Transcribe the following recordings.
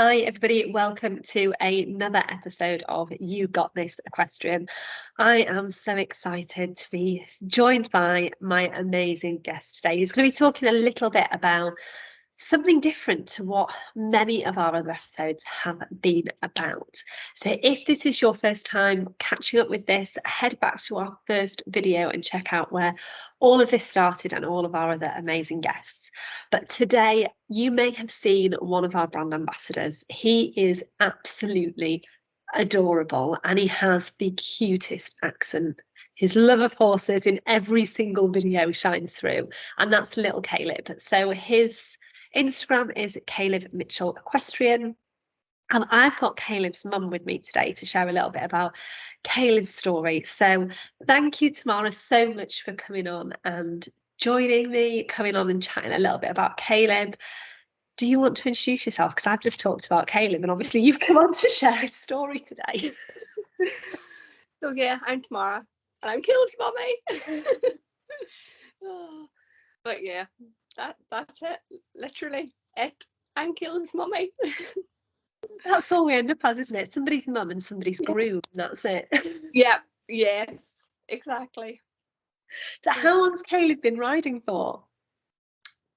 Hi everybody, welcome to another episode of You Got This Equestrian. I am so excited to be joined by my amazing guest today. He's going to be talking a little bit about something different to what many of our other episodes have been about. So if this is your first time catching up with this, head back to our first video and check out where all of this started and all of our other amazing guests. But today you may have seen one of our brand ambassadors. He is absolutely adorable and he has the cutest accent. His love of horses in every single video shines through, and that's little Caleb. So his Instagram is Caleb Mitchell Equestrian. And I've got Caleb's mum with me today to share a little bit about Caleb's story. So thank you, Tamara, so much for coming on and joining me, coming on and chatting a little bit about Caleb. Do you want to introduce yourself? Because I've just talked about Caleb and obviously you've come on to share his story today. So yeah, I'm Tamara and I'm Caleb's mummy. But yeah, that's it. Literally it. I'm Caleb's mummy. That's all we end up as, isn't it? Somebody's mum and somebody's groom, and that's it. Yeah, yes, exactly. So how long's Caleb been riding for?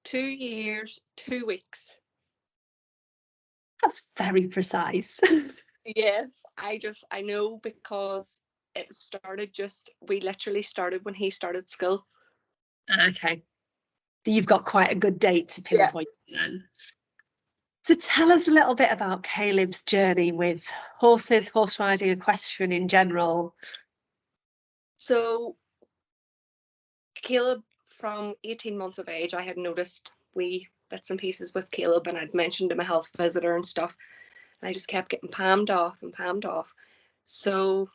2 years, 2 weeks. That's very precise. Yes, I know because it started we literally started when he started school. Okay. So you've got quite a good date to pinpoint then. So tell us a little bit about Caleb's journey with horses, horse riding, equestrian in general. So Caleb, from 18 months of age, I had noticed wee bits and pieces with Caleb, and I'd mentioned to my health visitor and stuff, and I just kept getting palmed off and palmed off. So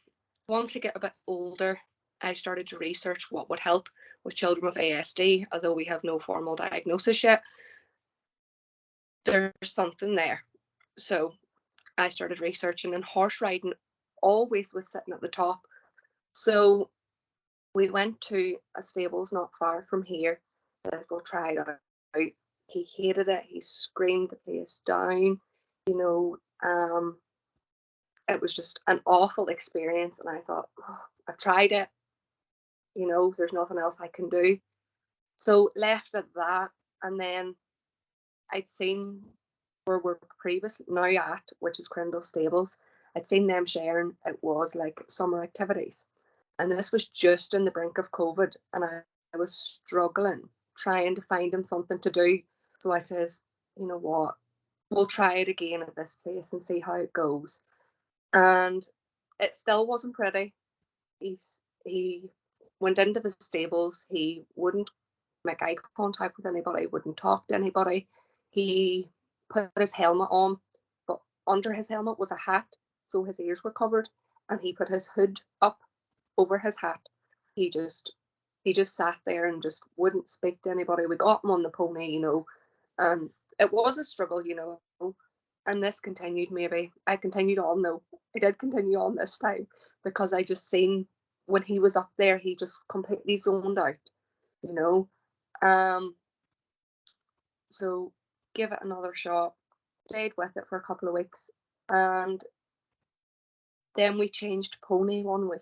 once he got a bit older, I started to research what would help with children with ASD, although we have no formal diagnosis yet. There's something there. So I started researching, and horse riding always was sitting at the top. So we went to a stables not far from here. Says we'll try it out. He hated it. He screamed the place down. It was just an awful experience. And I thought, I've tried it. There's nothing else I can do. So left at that. And then I'd seen where we're previously now at, which is Crindle Stables. I'd seen them sharing it was like summer activities. And this was just in the brink of COVID, and I was struggling trying to find him something to do. So I says, you know what, we'll try it again at this place and see how it goes. And it still wasn't pretty. He went into the stables. He wouldn't make eye contact with anybody, wouldn't talk to anybody. He put his helmet on, but under his helmet was a hat, so his ears were covered, and he put his hood up over his hat. He just sat there and just wouldn't speak to anybody. We got him on the pony, and it was a struggle, and this continued. Maybe I continued on though. I did continue on this time because I just seen when he was up there, he just completely zoned out, so give it another shot, stayed with it for a couple of weeks, and then we changed pony one week.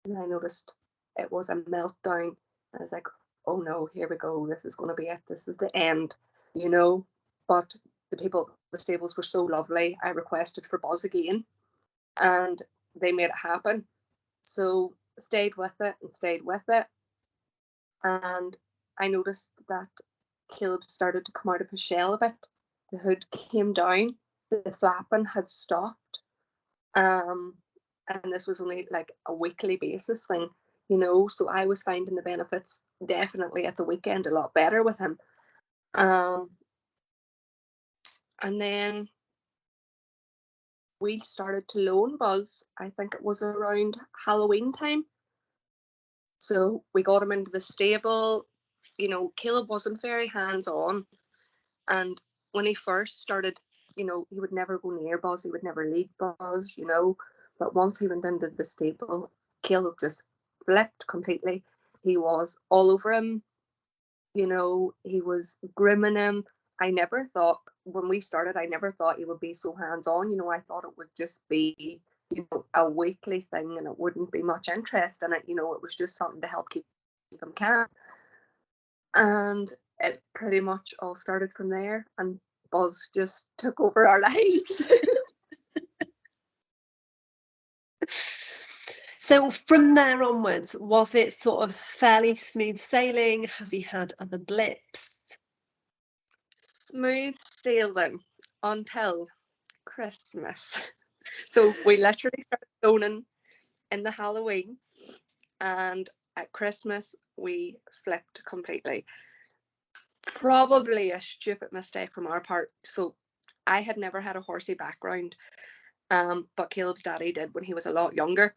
And I noticed it was a meltdown. I was like, oh no, here we go. This is going to be it. This is the end, But the people, the stables were so lovely. I requested for Buzz again, and they made it happen. So stayed with it. And I noticed that Caleb started to come out of his shell a bit. The hood came down. The flapping had stopped. And this was only like a weekly basis thing, so I was finding the benefits definitely at the weekend a lot better with him. And then we started to loan Buzz. I think it was around Halloween time. So we got him into the stable. Caleb wasn't very hands-on, and when he first started, he would never go near Buzz, he would never lead Buzz, but once he went into the stable, Caleb just flipped completely. He was all over him, he was grooming him, I never thought, when we started, I never thought he would be so hands-on. You know, I thought it would just be, you know, a weekly thing and it wouldn't be much interest in it. You know, it was just something to help keep him calm. And it pretty much all started from there, and Buzz just took over our lives. So from there onwards, was it sort of fairly smooth sailing? Has he had other blips? Smooth sailing until Christmas. So we literally started stoning in the Halloween, and at Christmas we flipped completely. Probably a stupid mistake from our part. So I had never had a horsey background, but Caleb's daddy did when he was a lot younger,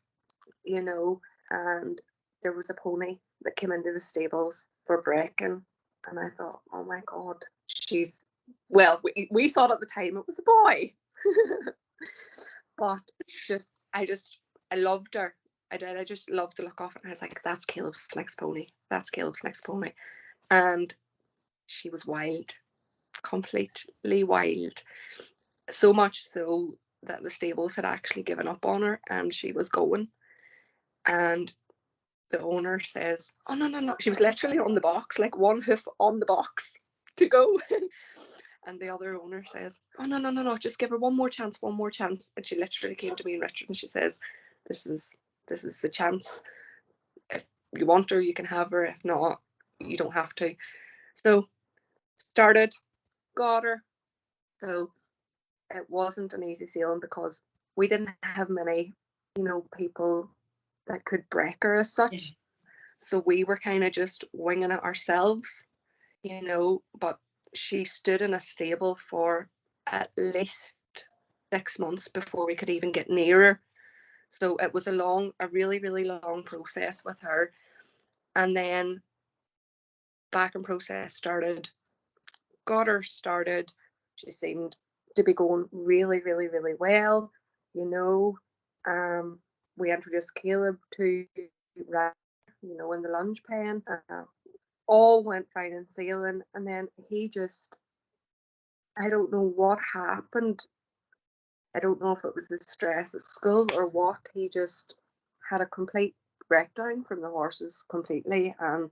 you know, and there was a pony that came into the stables for breaking, and I thought, oh my God, well, we thought at the time it was a boy. But I loved her. I did. I just loved the look of it. And I was like, that's Caleb's next pony. That's Caleb's next pony. And she was wild, completely wild. So much so that the stables had actually given up on her and she was going. And the owner says, oh, no, no, no. She was literally on the box, like one hoof on the box to go. And the other owner says, oh, no, no, no, no, just give her one more chance, one more chance. And she literally came to me and Richard and she says, this is the chance. If you want her, you can have her. If not, you don't have to. So started, got her. So it wasn't an easy sailing because we didn't have many, you know, people that could break her as such. So we were kind of just winging it ourselves, you know, but she stood in a stable for at least 6 months before we could even get near her. So it was a really, really long process with her. And then backing process started, got her started. She seemed to be going really, really, really well, you know. We introduced Caleb to ride, you know, in the lunge pen. All went fine and sailing, and then he just, I don't know what happened. I don't know if it was the stress at school or what. He just had a complete breakdown from the horses completely and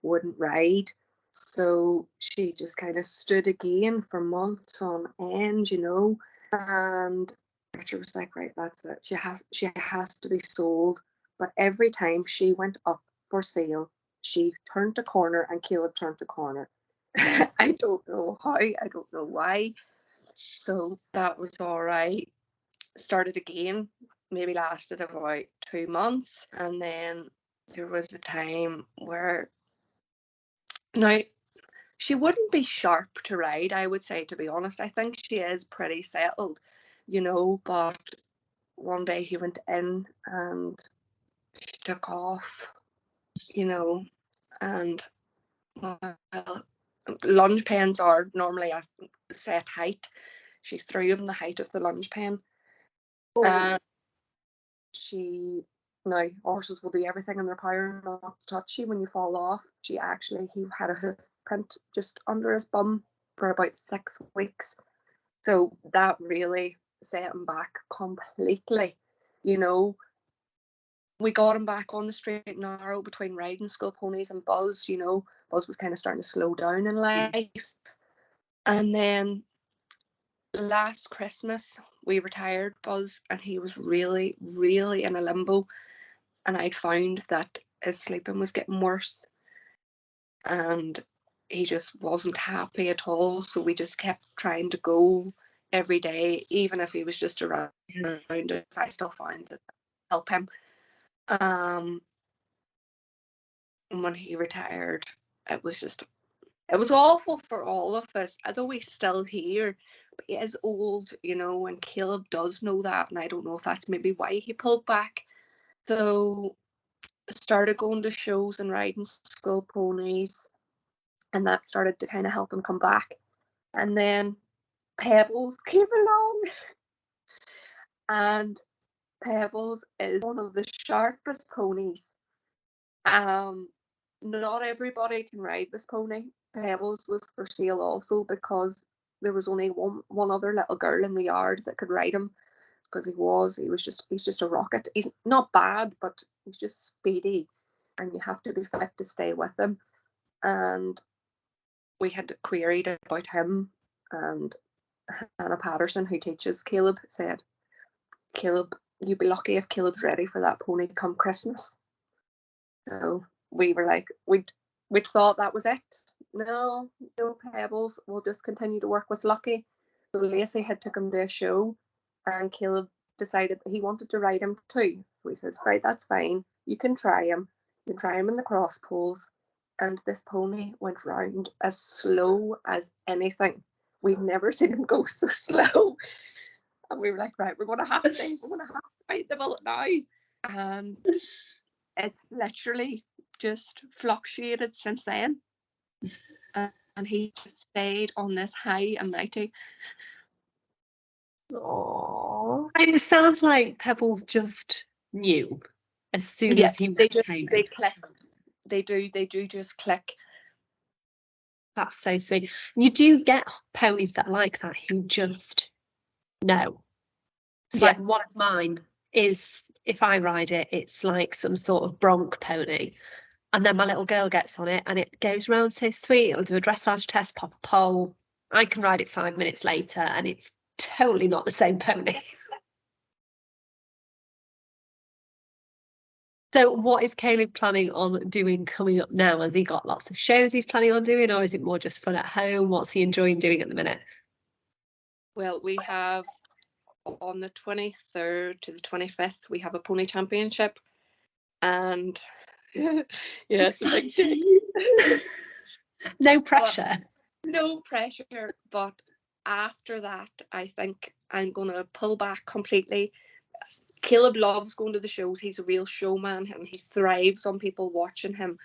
wouldn't ride. So she just kind of stood again for months on end, you know. And Richard was like, right, that's it. She has to be sold. But every time she went up for sale, she turned a corner and Caleb turned a corner. I don't know how, I don't know why. So that was all right. Started again, maybe lasted about 2 months. And then there was a time where, now, she wouldn't be sharp to ride, I would say, to be honest. I think she is pretty settled, you know, but one day he went in and she took off, you know, and well, lunge pens are normally a set height. She threw him the height of the lunge pen. Oh. And she, now horses will do everything in their power not to touch you when you fall off. He had a hoof print just under his bum for about 6 weeks. So that really set him back completely, you know. We got him back on the straight and narrow between riding school ponies and Buzz, you know. Buzz was kind of starting to slow down in life. And then last Christmas, we retired Buzz, and he was really, really in a limbo. And I'd found that his sleeping was getting worse. And he just wasn't happy at all. So we just kept trying to go every day, even if he was just around us. I still found that help him. When he retired, it was awful for all of us. Although he's still here, but he is old, you know, and Caleb does know that, and I don't know if that's maybe why he pulled back. So I started going to shows and riding school ponies, and that started to kind of help him come back. And then Pebbles came along, and Pebbles is one of the sharpest ponies. Not everybody can ride this pony. Pebbles was for sale also, because there was only one other little girl in the yard that could ride him, because he's just a rocket. He's not bad, but he's just speedy, and you have to be fit to stay with him. And we had queried about him, and Hannah Patterson, who teaches Caleb, said, Caleb, you'd be lucky if Caleb's ready for that pony come Christmas. So we were like, we'd thought that was it. No Pebbles. We'll just continue to work with Lucky. So Lacey had took him to a show, and Caleb decided that he wanted to ride him too. So he says, right, that's fine. You can try him. You can try him in the cross poles. And this pony went round as slow as anything. We've never seen him go so slow. And we were like, right, we're gonna have to bite the bullet now. And it's literally just fluctuated since then. And he stayed on this high and mighty. Oh, and it sounds like Pebbles just knew as soon as he came in. Click. They do just click. That's so sweet. You do get ponies that are like that, who just know. It's like one of mine is, if I ride it, it's like some sort of bronc pony. And then my little girl gets on it and it goes round so sweet. It'll do a dressage test, pop a pole. I can ride it 5 minutes later and it's totally not the same pony. So what is Caleb planning on doing coming up now? Has he got lots of shows he's planning on doing, or is it more just fun at home? What's he enjoying doing at the minute? Well, we have on the 23rd to the 25th, we have a pony championship. And yes, no pressure. No pressure, but after that, I think I'm going to pull back completely. Caleb loves going to the shows. He's a real showman and he thrives on people watching him,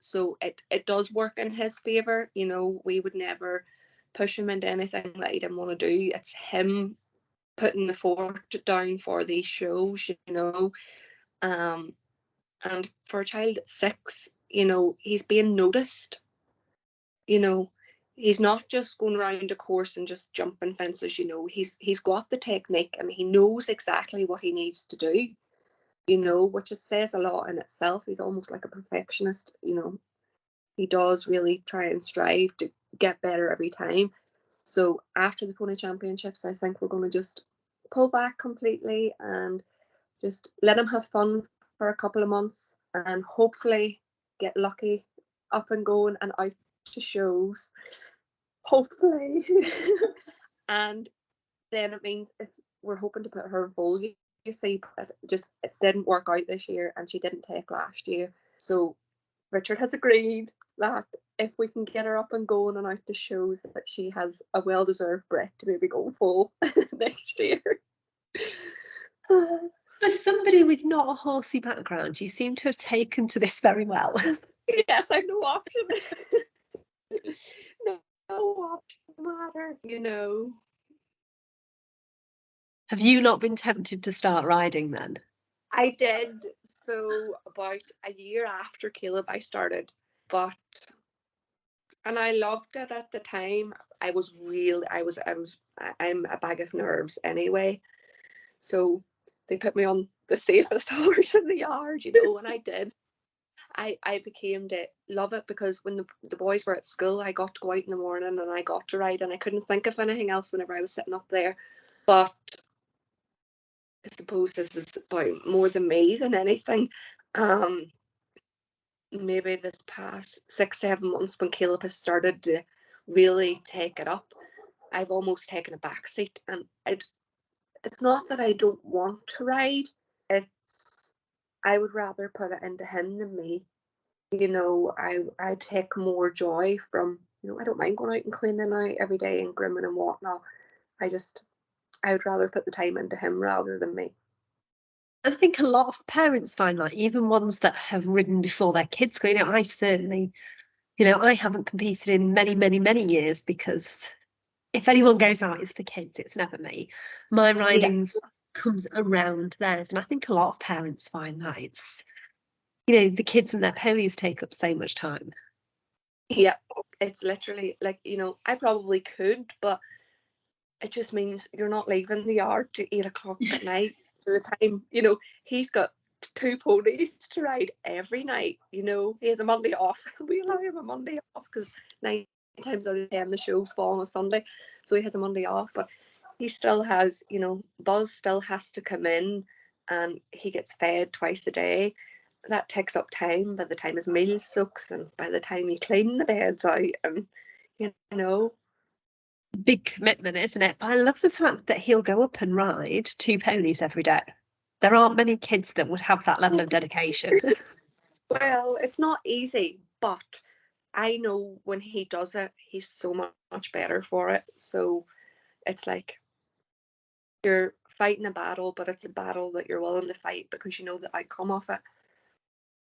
so it does work in his favor. We would never push him into anything that he didn't want to do. It's him putting the fort down for these shows, and for a child at 6, he's being noticed. He's not just going around a course and just jumping fences. He's got the technique and he knows exactly what he needs to do, which says a lot in itself. He's almost like a perfectionist. He does really try and strive to get better every time. So after the pony championships, I think we're going to just pull back completely and just let him have fun for a couple of months and hopefully get Lucky up and going and out to shows, hopefully. And then it means if we're hoping to put her in full, you see, it didn't work out this year and she didn't take last year. So Richard has agreed that if we can get her up and going and out to shows, that she has a well-deserved break to maybe go full next year. For somebody with not a horsey background, you seem to have taken to this very well. Yes, I've no option. no option matter, Have you not been tempted to start riding then? I did. So about a year after Caleb, I started, and I loved it at the time. I'm a bag of nerves anyway. So they put me on the safest horse in the yard, and I did. I became to love it because when the boys were at school, I got to go out in the morning and I got to ride and I couldn't think of anything else whenever I was sitting up there. But I suppose this is about more than me than anything. Maybe this past 6-7 months when Caleb has started to really take it up, I've almost taken a backseat, and it's not that I don't want to ride, it's I would rather put it into him than me. I take more joy from, I don't mind going out and cleaning out every day and grooming and whatnot. I would rather put the time into him rather than me. I think a lot of parents find that, even ones that have ridden before their kids go. I certainly, I haven't competed in many, many, many years because if anyone goes out, it's the kids, it's never me. My ridings comes around theirs. And I think a lot of parents find that it's, the kids and their ponies take up so much time. Yeah, it's literally like, I probably could, but it just means you're not leaving the yard to 8 o'clock at night. By the time, he's got 2 ponies to ride every night. He has a Monday off. We allow him a Monday off because 9 times out of 10 the shows fall on a Sunday, so he has a Monday off. But he still has, Buzz still has to come in, and he gets fed twice a day. That takes up time by the time his meal soaks and by the time you clean the beds out, and you know Big commitment, isn't it? I love the fact that he'll go up and ride 2 ponies every day. There aren't many kids that would have that level of dedication. Well, it's not easy, but I know when he does it, he's so much better for it. So it's like you're fighting a battle, but it's a battle that you're willing to fight because you know the outcome of it.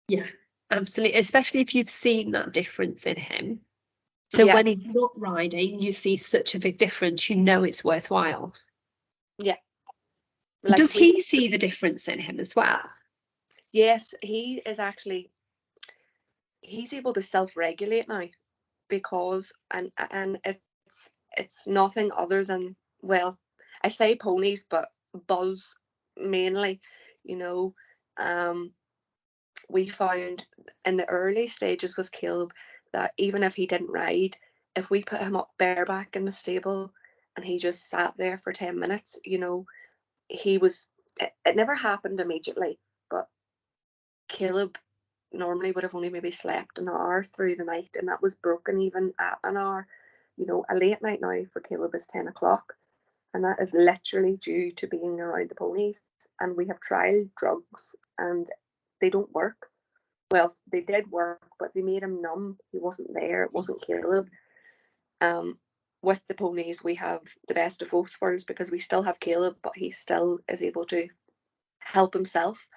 Yeah, absolutely. Especially if you've seen that difference in him. So Yeah, when he's not riding, you see such a big difference, you know it's worthwhile. yeah. Like Does we, he see the difference in him as well? yes, he's able to self-regulate now because and it's nothing other than, well, I say ponies, but Buzz mainly, you know. Um, we found in the early stages with Caleb that even if he didn't ride, if we put him up bareback in the stable and he just sat there for 10 minutes, he was, it never happened immediately, but Caleb normally would have only maybe slept an hour through the night, and that was broken even at an hour. A late night now for Caleb is 10 o'clock, and that is literally due to being around the ponies. And we have tried drugs and they don't work. Well, they did work, but they made him numb. He wasn't there. It wasn't Caleb. Um, with the ponies, we have the best of both worlds because we still have Caleb, but he still is able to help himself.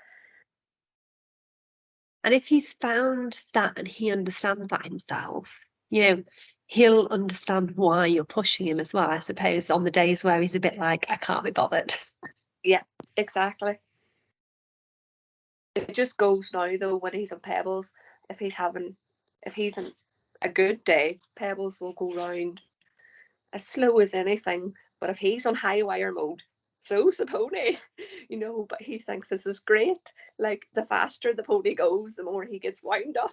And if he's found that and he understands that himself, he'll understand why you're pushing him as well, I suppose, on the days where he's a bit like, I can't be bothered. Yeah, exactly. It just goes now though when he's on Pebbles. If he's in a good day, Pebbles will go round as slow as anything. But if he's on high wire mode, so's the pony, But he thinks this is great. Like the faster the pony goes, the more he gets wound up.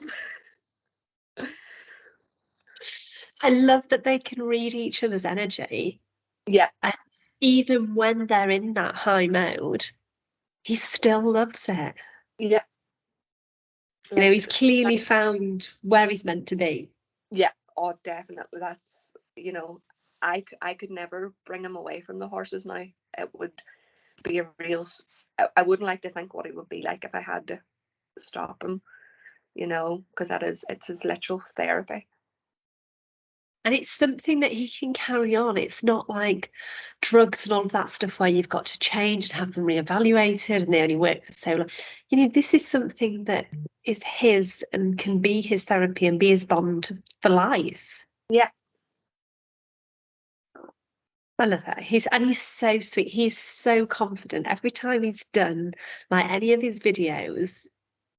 I love that they can read each other's energy. Yeah, And even when they're in that high mode, he still loves it. yeah. Like, He's clearly found where he's meant to be. yeah, oh, definitely. That's, I could never bring him away from the horses now. It would be a real. I wouldn't like to think what it would be like if I had to stop him. Because it's his literal therapy. And it's something that he can carry on. It's not like drugs and all of that stuff where you've got to change and have them reevaluated and they only work for so long. This is something that is his and can be his therapy and be his bond for life. Yeah, I love that. He's so sweet. He's so confident. Every time he's done like any of his videos,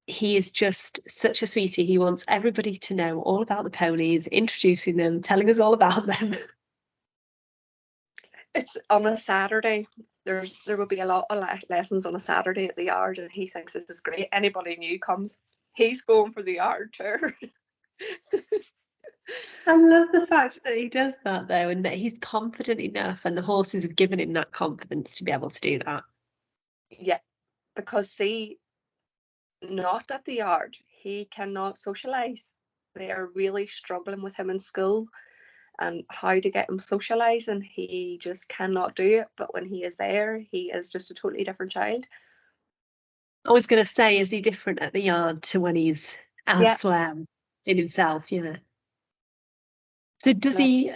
he is just such a sweetie. He wants everybody to know all about the ponies, introducing them, telling us all about them. it's on a Saturday. There will be a lot of lessons on a Saturday at the yard, and he thinks this is great. Anybody new comes, he's going for the yard tour. I love the fact that he does that though, and that he's confident enough, and the horses have given him that confidence to be able to do that. Yeah, because see, not at the yard, he cannot socialise. They are really struggling with him in school and how to get him socialising. He just cannot do it. But when he is there, he is just a totally different child. I was going to say, is he different at the yard to when he's Yeah. elsewhere in himself? Yeah. So does No. he,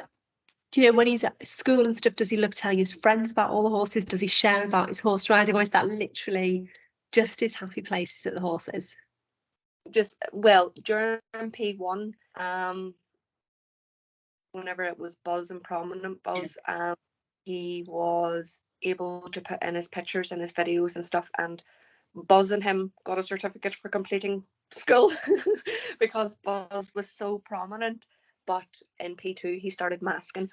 when he's at school and stuff, does he love telling his friends about all the horses? Does he share about his horse riding, or is that literally just his happy places at the horses? Just, well, during P1, whenever it was Buzz and Prominent Buzz, he was able to put in his pictures and his videos and stuff, and Buzz and him got a certificate for completing school because Buzz was so prominent. But in P2 he started masking,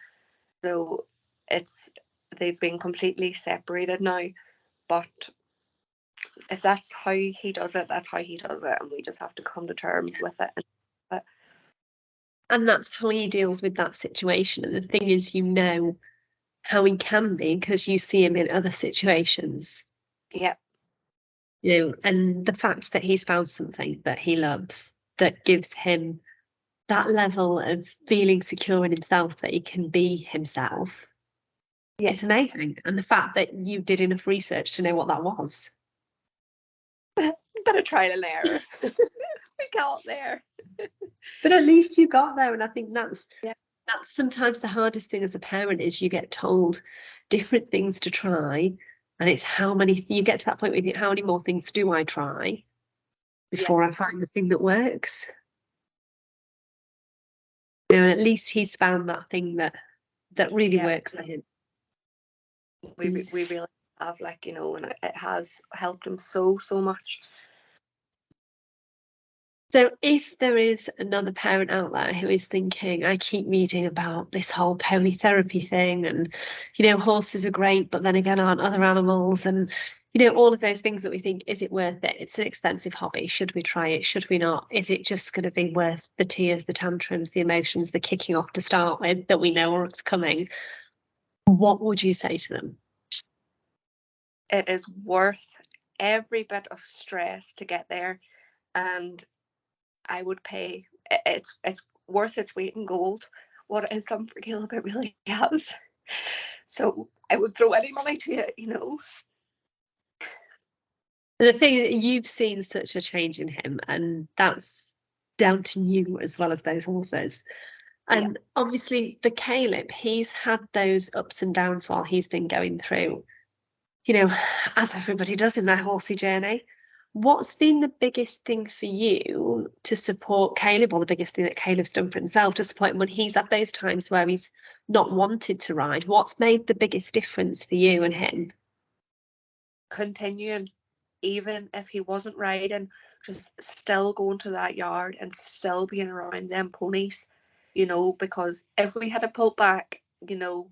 so they've been completely separated now. But if that's how he does it, that's how he does it, and we just have to come to terms with it. And that's how he deals with that situation. And the thing is, you know how he can be because you see him in other situations. Yeah. You know, and the fact that he's found something that he loves that gives him that level of feeling secure in himself that he can be himself. Yeah. It's amazing. And the fact that you did enough research to know what that was. Bit of trial and error. We got there. But at least you got there. And I think that's Yeah. that's sometimes the hardest thing as a parent is you get told different things to try. And it's how many you get to that point with how many more things do I try before I find the thing that works? You know, and at least he's found that thing that really works for him. We really have, like, you know, and it has helped him so much. So if there is another parent out there who is thinking, I keep reading about this whole pony therapy thing, and, you know, horses are great, but then again, aren't other animals? And, you know, all of those things that we think, is it worth it? It's an expensive hobby. Should we try it? Should we not? Is it just going to be worth the tears, the tantrums, the emotions, the kicking off to start with that we know what's coming? What would you say to them? It is worth every bit of stress to get there, and I would pay. It's worth its weight in gold. What it has done for Caleb, it really has. So I would throw any money to it, you know. And the thing that you've seen such a change in him, and that's down to you as well as those horses. And obviously for Caleb, he's had those ups and downs while he's been going through, you know, as everybody does in their horsey journey. What's been the biggest thing for you to support Caleb, or the biggest thing that Caleb's done for himself to support him when he's had those times where he's not wanted to ride? What's made the biggest difference for you and him? Continuing, even if he wasn't riding, just still going to that yard and still being around them ponies, you know, because if we had pulled back, you know,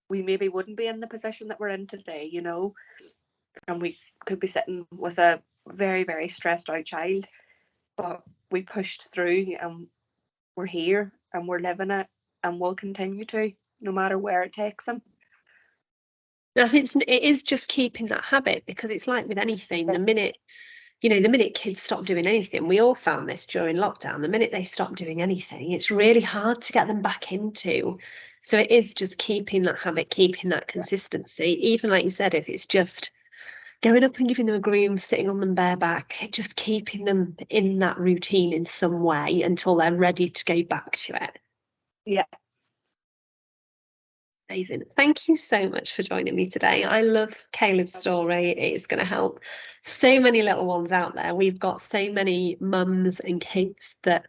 we maybe wouldn't be in the position that we're in today, you know, and we could be sitting with a very stressed out child. But we pushed through, and we're here, and we're living it, and we'll continue to, no matter where it takes them. I think it is just keeping that habit, because it's like with anything, the minute kids stop doing anything, we all found this during lockdown, the minute they stop doing anything, it's really hard to get them back into. So it is just keeping that habit, keeping that consistency. Even like you said, if it's just going up and giving them a groom, sitting on them bareback, just keeping them in that routine in some way until they're ready to go back to it. Yeah. Amazing. Thank you so much for joining me today. I love Caleb's story. It's going to help so many little ones out there. We've got so many mums and kids that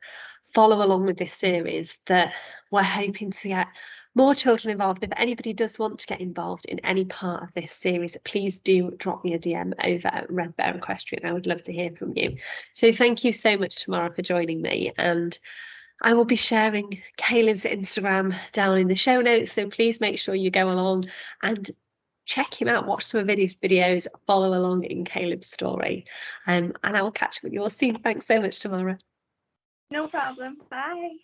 follow along with this series that we're hoping to get more children involved. If anybody does want to get involved in any part of this series, please do drop me a DM over at Red Bear Equestrian. I would love to hear from you. So thank you so much, Tamara, for joining me. And I will be sharing Caleb's Instagram down in the show notes, so please make sure you go along and check him out, watch some of his videos, follow along in Caleb's story. And I will catch up with you all soon. Thanks so much, Tamara. No problem. Bye.